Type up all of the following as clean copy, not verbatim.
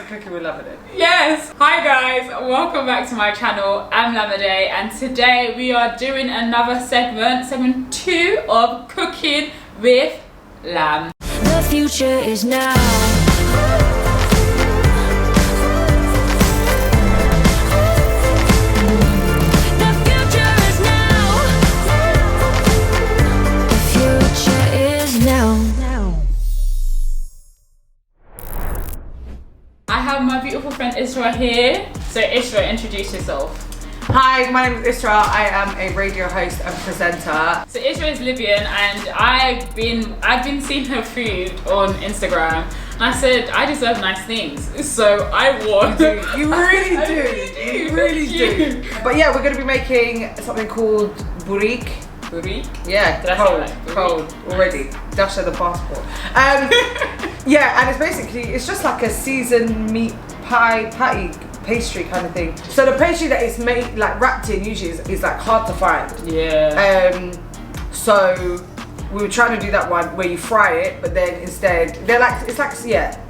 Cooking with Lamide. Yes! Hi guys, welcome back to my channel. I'm Lamide and today we are doing another segment 2 of Cooking with Lam. The future is now. I have my beautiful friend Issra here. So Issra, introduce yourself. Hi, my name is Issra. I am a radio host and presenter. So Issra is Libyan and I've been seeing her food on Instagram and I said I deserve nice things. So I want. You really do. You really do. But yeah, we're going to be making something called Boorek. Boorek? Yeah, Did cold, I say that? cold already. Dash of the passport. Yeah, and it's just like a seasoned meat patty pastry kind of thing. So the pastry that is made, like wrapped in, usually is like hard to find. Yeah. So we were trying to do that one where you fry it, but then instead it's like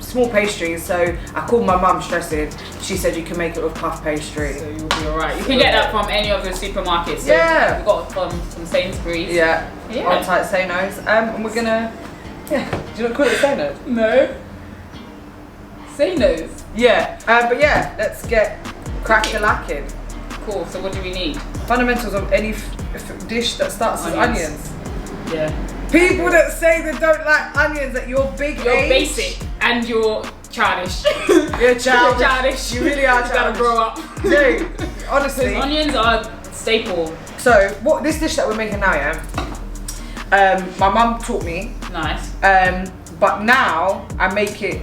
small pastries. So I called my mum stressing. She said you can make it with puff pastry. So you'll be alright. You can get that from any of the supermarkets. So yeah. We got from Sainsbury's. Yeah. Yeah. On site Seasonings. And we're gonna. Yeah. Do you not call it Seasonings? No. Seasonings. Yeah. But yeah, let's get crack-a-lacking. Cool. So what do we need? Fundamentals of any dish that starts with onions. Yeah. People that say they don't like onions at your big You're age. basic and you're childish. You're childish. You're childish. You really are You childish. gotta grow up. Dude, honestly. Because onions are staple. So what this dish that we're making now, my mum taught me. Nice. But now I make it.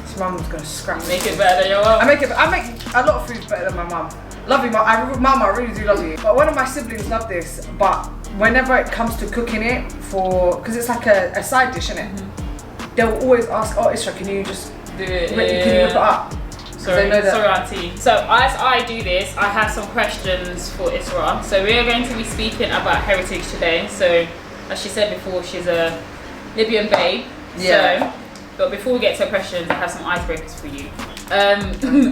So mum's gonna scrap. Make it better than your mum. I make a lot of food better than my mum. Love you, mum. I really do love you. But one of my siblings love this. But whenever it comes to cooking it because it's like a side dish, isn't it? Mm-hmm. They'll always ask, "Oh, Issra, can you just do it? Can you whip it up?" Sorry, auntie. So as I do this, I have some questions for Issra. So we are going to be speaking about heritage today. So as she said before, she's a Libyan babe. Yeah. So, but before we get to questions, I have some icebreakers for you.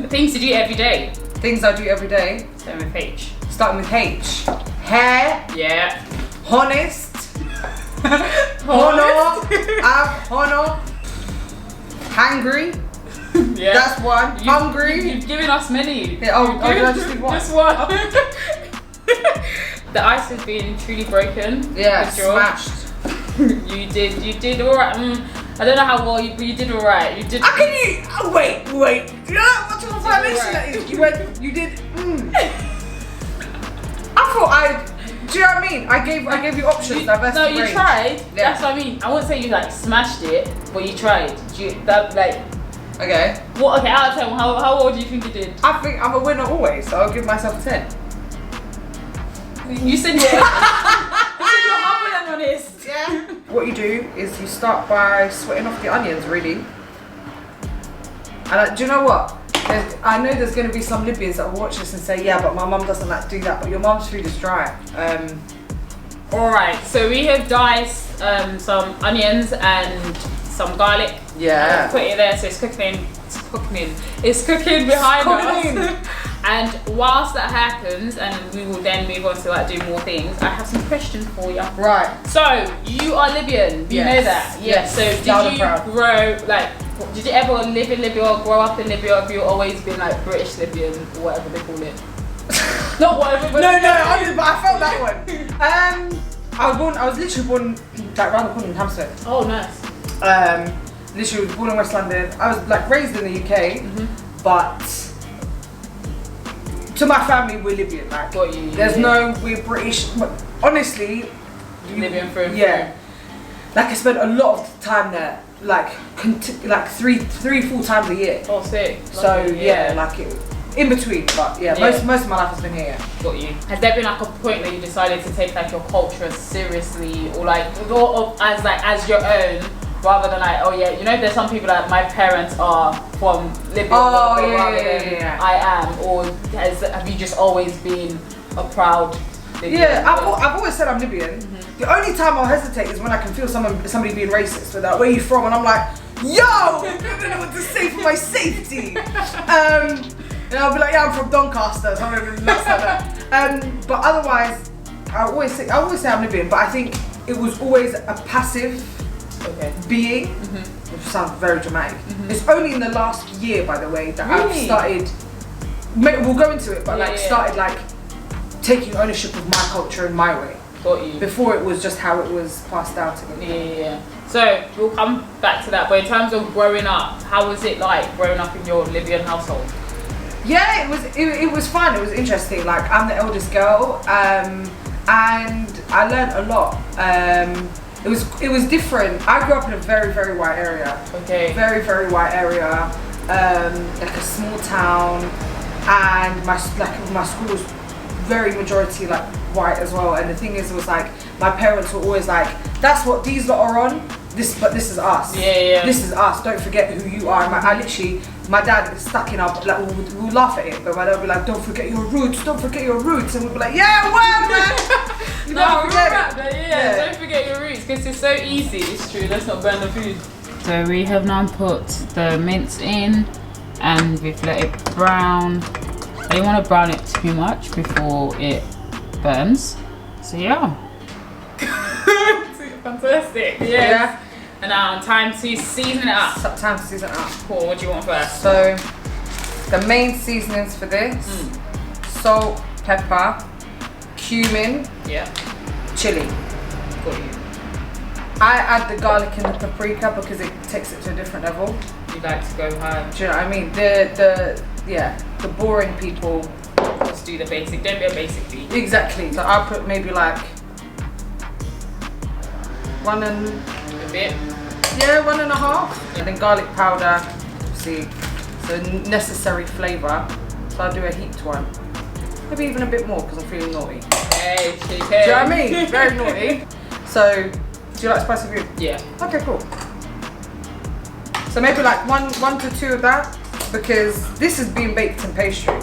Things to do every day. Things I do every day. Starting with H. Starting with H. Hair. Yeah. Honest. Honor. Honor. Hangry. Yeah. That's one. Hungry. You've given us many. Yeah, did I just do one? Just one. The ice has been truly broken. Yeah, smashed. You did alright. I don't know how well but you did alright. You did. How can you? Oh, wait. You know how much of a violation that is? You did. I thought do you know what I mean? I gave you options. No, you range. tried. Yeah. That's what I mean. I wouldn't say you like smashed it, but you tried. Okay. What? Okay, out of 10, how well do you think you did? I think I'm a winner always, so I'll give myself a 10. You said you're humble and honest. Yeah. What you do is you start by sweating off the onions, really. And do you know what? I know there's going to be some Libyans that will watch this and say, yeah, but my mum doesn't like to do that, but your mum's food is dry. Alright, so we have diced some onions and some garlic. Yeah. Put it there, so it's cooking. It's cooking behind us. And whilst that happens, and we will then move on to like do more things, I have some questions for you. Right. So you are Libyan, you know that? Yes. So did you grow did you ever live in Libya or grow up in Libya, or have you always been like British Libyan or whatever they call it? Not whatever, but No, honestly, but I felt that one. I was literally born like around the corner in Hampstead. Oh, nice. Literally was born in West London. I was like raised in the UK, but to my family we're Libyan. Like, we're British. But honestly, Libyan food. Yeah. Like I spent a lot of time there, like three full times a year. Oh, sick. So yeah, like in between, but yeah, most of my life has been here. Got you. Has there been like a point that you decided to take like your culture seriously, or as your own, rather than like, oh yeah, you know, there's some people that my parents are from Libya, yeah. I am, or have you just always been a proud Libyan? Yeah, I've always said I'm Libyan. The only time I'll hesitate is when I can feel somebody being racist with that, where are you from? And I'm like, yo, I don't know what to say for my safety. And I'll be like, yeah, I'm from Doncaster, something nuts like that. But otherwise, I always say I'm Libyan, but I think it was always a passive being, which sounds very dramatic. It's only in the last year, by the way, that I've started, we'll go into it, but started like taking ownership of my culture in my way. Got you. Before it was just how it was passed down to me. Yeah. So we'll come back to that, but in terms of growing up, how was it like growing up in your Libyan household? Yeah, it was fun. It was interesting. Like, I'm the eldest girl, and I learned a lot. It was different. I grew up in a very, very white area. Okay. Very, very white area. Like a small town, and my school was very majority like white as well. And the thing is, it was like my parents were always like, "That's what these lot are on. This is us. Yeah. This is us. Don't forget who you are." And my dad is stuck in our, like, we'll laugh at it, but my dad would be like, "Don't forget your roots, don't forget your roots." And we'd be like, "Yeah, well, man." You No, don't forget yeah, don't forget your roots, because it's so easy. It's true, let's not burn the food. So we have now put the mince in, and we've let it brown. I don't want to brown it too much before it burns. So yeah. Fantastic. Yes. Yeah. And now time to season it up. Time to season it up. Cool, what do you want first? So, the main seasonings for this: salt, pepper, cumin, chilli. Got you. I add the garlic and the paprika because it takes it to a different level. You like to go high. Do you know what I mean? The boring people Just do the basic. Don't be a basic bee. exactly. So I'll put maybe like one and A bit. 1.5, and then garlic powder. See, so necessary flavour. So I'll do a heaped one. Maybe even a bit more because I'm feeling naughty. Hey, chicken. Do you know what I mean? Very naughty. So, do you like spicy food? Yeah. Okay, cool. So maybe like one to two of that, because this is being baked in pastry.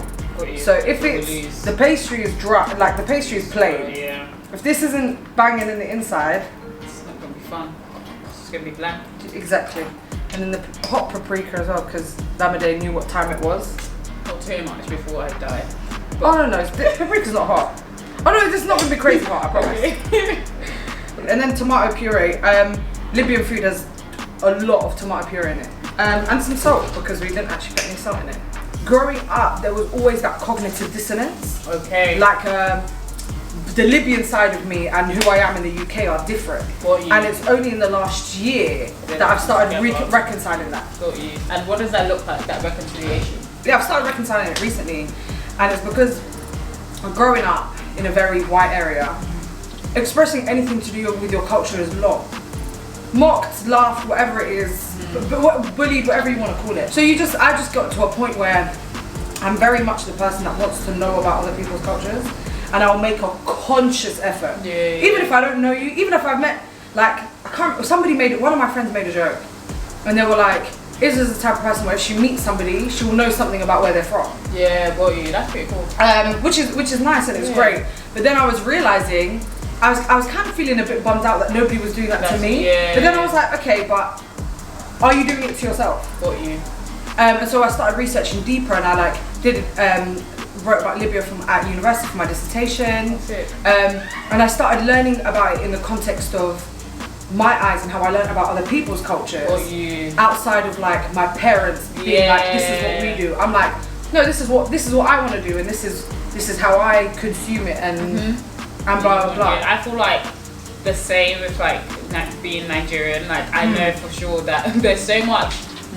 So if it's, the pastry is dry, like the pastry is plain. Yeah. If this isn't banging in the inside, It's not gonna be fun. It's gonna be blank. exactly. And then the hot paprika as well, because Lamide knew what time it was. Not too much before I die. Oh no, the paprika's not hot. Oh no, this is not gonna be crazy hot, I promise. And then tomato puree. Libyan food has a lot of tomato puree in it. And some salt, because we didn't actually put any salt in it. Growing up, there was always that cognitive dissonance. Okay. Like the Libyan side of me and who I am in the UK are different. And it's only in the last year that I've started reconciling that. Got you. And what does that look like, that reconciliation? Yeah, I've started reconciling it recently, and it's because I'm growing up in a very white area. Expressing anything to do with your culture is mocked, laughed, whatever it is, bullied, whatever you want to call it. So I just got to a point where I'm very much the person that wants to know about other people's cultures, and I'll make a conscious effort. Even if I don't know you, even if I've met, like, one of my friends made a joke, and they were like, Issra's the type of person where if she meets somebody, she will know something about where they're from. Yeah, got you. That's pretty cool. Which is nice, and it's great. But then I was realizing, I was kind of feeling a bit bummed out that nobody was doing that to me. But then I was like, okay, but are you doing it to yourself? Got you. And so I started researching deeper, and I wrote about Libya at university for my dissertation. And I started learning about it in the context of my eyes and how I learned about other people's cultures outside of like my parents being like, this is what we do. I'm like, no, this is what I want to do, and this is how I consume it, and blah blah blah. Yeah, I feel like the same with like being Nigerian. Like I know for sure that there's so much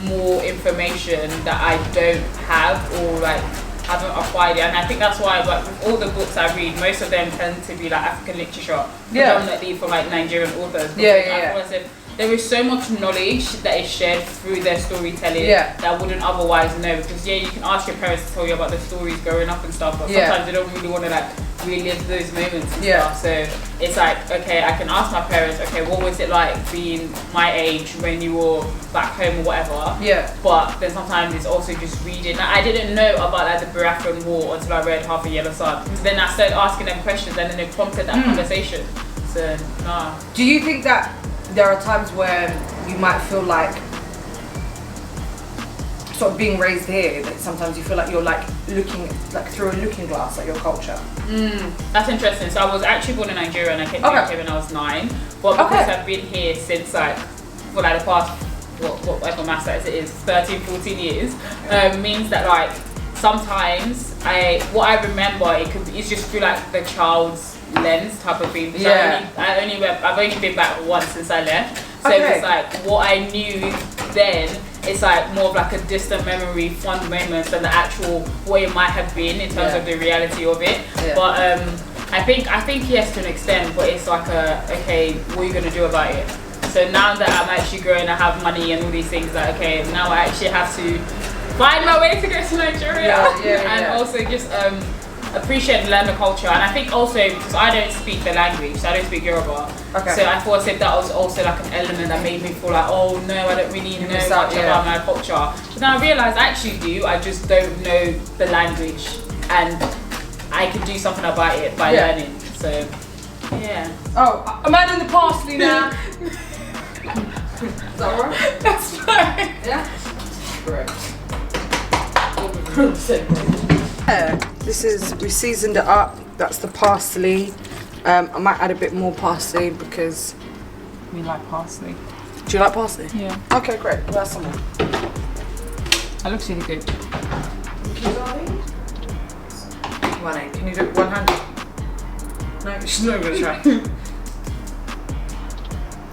more information that I don't have or like haven't acquired it, and I think that's why like with all the books I read, most of them tend to be like African literature, predominantly from like Nigerian authors. I feel as if there is so much knowledge that is shared through their storytelling that I wouldn't otherwise know, because you can ask your parents to tell you about the stories growing up and stuff, but sometimes they don't really want to like relive those moments and stuff. So it's like, okay, I can ask my parents, okay, what was it like being my age when you were back home or whatever. But then sometimes it's also just reading. Like, I didn't know about like the Biafran War until I read Half a Yellow Sun. So then I started asking them questions, and then it prompted that conversation. So nah. Do you think that there are times where you might feel like sort of being raised here that sometimes you feel like you're like looking like through a looking glass at your culture? That's interesting. So I was actually born in Nigeria and I came to UK when I was 9. But because I've been here since like for like the past whatever maths that it is, 13, 14 years, means that like sometimes what I remember it's just through like the child's lens type of thing. I've only been back once since I left. So it's like what I knew then, it's like more of like a distant memory, fond moments than the actual what it might have been in terms of the reality of it. But I think yes to an extent, but it's like okay, what are you gonna do about it? So now that I'm actually growing, I have money and all these things, like okay, now I actually have to find my way to go to Nigeria and also just appreciate and learn the culture. And I think also because I don't speak the language, so I don't speak Yoruba. So I thought that was also like an element that made me feel like, oh no, I don't really know much about my culture. But then I realised I actually do, I just don't know the language and I can do something about it by learning. So yeah. Oh, I'm adding the parsley now. Is that alright? That's fine. Yeah? Correct. This is, we seasoned it up. That's the parsley. I might add a bit more parsley because we like parsley. Do you like parsley? Yeah. Okay, great. Well, that's some more. That looks really good. Can you do it one-handed? No, she's not even gonna try.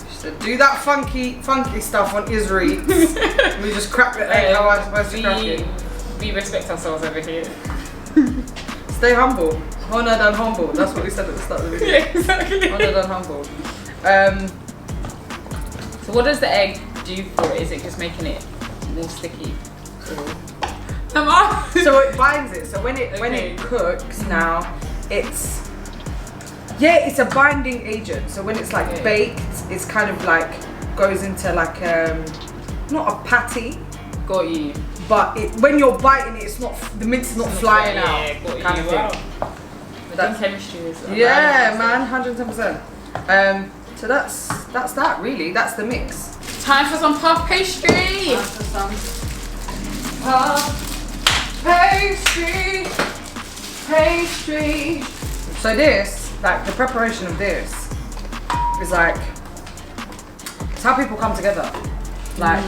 She said, do that funky stuff on Issra Eats. We just crack the egg how I'm supposed to crack it. We respect ourselves over here. Stay humble. Honor than humble. That's what we said at the start of the video. Yeah, exactly. Honor than humble. So what does the egg do for it? Is it just making it more sticky? So it binds it. So when it cooks now, it's a binding agent. So when it's like baked, it's kind of like goes into like not a patty. Got you. But when you're biting it, it's not, the mince is not flying out, kind of thing. That's chemistry is man, 110%. So that's that really. That's the mix. Time for some puff pastry. Puff pastry. So this, like the preparation of this, is like it's how people come together, like.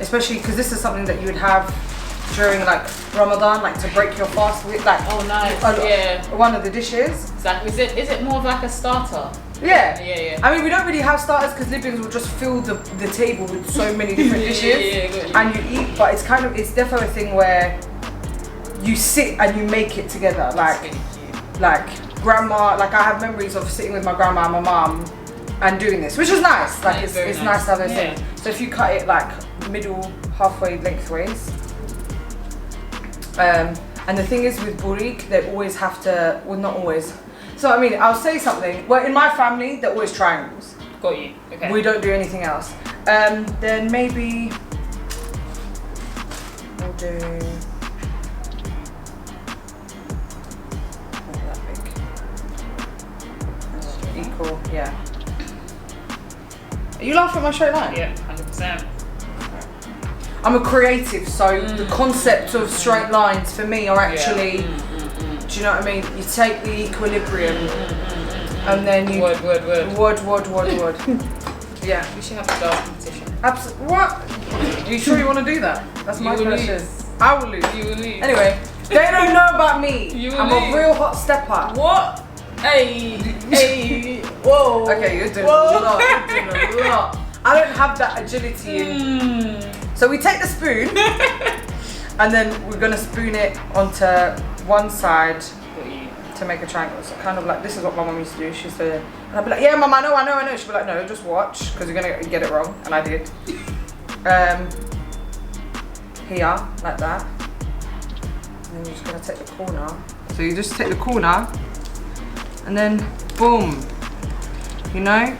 Especially because this is something that you would have during like Ramadan, like to break your fast with, like one of the dishes. Exactly. Is it more of like a starter? Yeah. I mean, we don't really have starters because Libyans will just fill the table with so many different dishes and you eat. But it's definitely a thing where you sit and you make it together. Like grandma. Like I have memories of sitting with my grandma and my mum and doing this, which is nice. Like it's nice to have those things. So if you cut it like middle, halfway, lengthways. And the thing is with Boorek, they always have to, well not always. So I mean, I'll say something. Well, in my family, they're always triangles. Got you. Okay. We don't do anything else. Then maybe we'll do not that big. Equal, yeah. Are you laughing at my straight line? Yeah, 100%. I'm a creative, so the concept of straight lines for me are actually, do you know what I mean? You take the equilibrium and then you wood. Yeah. We should have a dance competition. Absolutely. What? Are you sure you want to do that? That's my question. I will lose. You will lose. Anyway, they don't know about me. I'm a real hot stepper. What? Hey, whoa. Okay, you're doing a lot. I don't have that agility in. So we take the spoon and then we're gonna spoon it onto one side to make a triangle. So kind of like, this is what my mum used to do. She used to, and I'd be like, yeah mum, I know. She'd be like, no, just watch, because you're gonna get it wrong. And I did. Here, like that. And then you're just gonna take the corner. So you just take the corner and then boom, you know?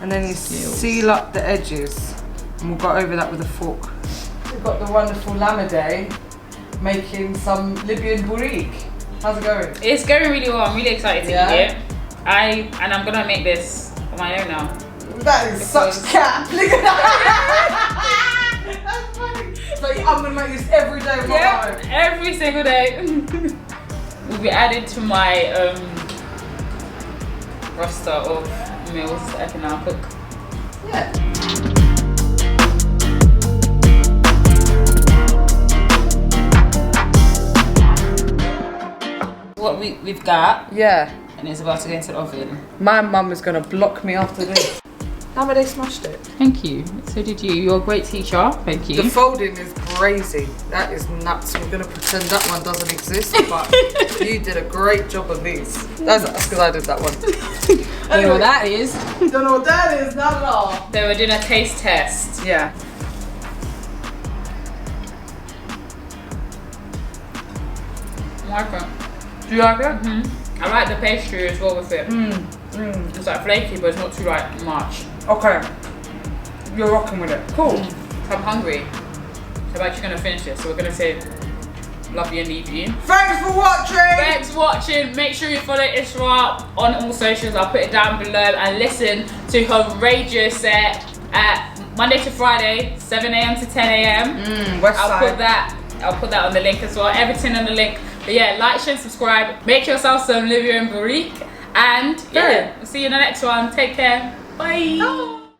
And then you seal up the edges. And we'll go over that with a fork. We've got the wonderful Lamide making some Libyan Boorek. How's it going? It's going really well. I'm really excited to eat it. And I'm gonna make this on my own now. That is such cat. Look at that. That's funny. So I I'm gonna make this every day with my Yeah, mum. every single day. Will be added to my roster of meals that I can now cook. Yeah. What we've got, Yeah. and it's about to go into the oven. My mum is gonna block me after this. Lamide smashed it. Thank you. So did you. You're a great teacher. Thank you. The folding is crazy. That is nuts. We're gonna pretend that one doesn't exist, but you did a great job on these. That's because I did that one. I don't know what that is. Don't know what that is, not at all. So we're doing a taste test. Yeah. I like it. Do you like it? I like the pastry as well with it. It's like flaky, but it's not too like much. Okay. You're rocking with it. Cool. So I'm hungry. So I'm actually gonna finish this. So we're gonna say love you and leave you. Thanks for watching. Thanks for watching. Make sure you follow Issra on all socials. I'll put it down below, and listen to her radio set at Monday to Friday, 7 a.m. to 10 a.m. West I'll side. put that on the link as well. Everything on the link. But yeah, like, share, subscribe. Make yourself some Libyan Boorek. And yeah, we'll see you in the next one. Take care. Bye.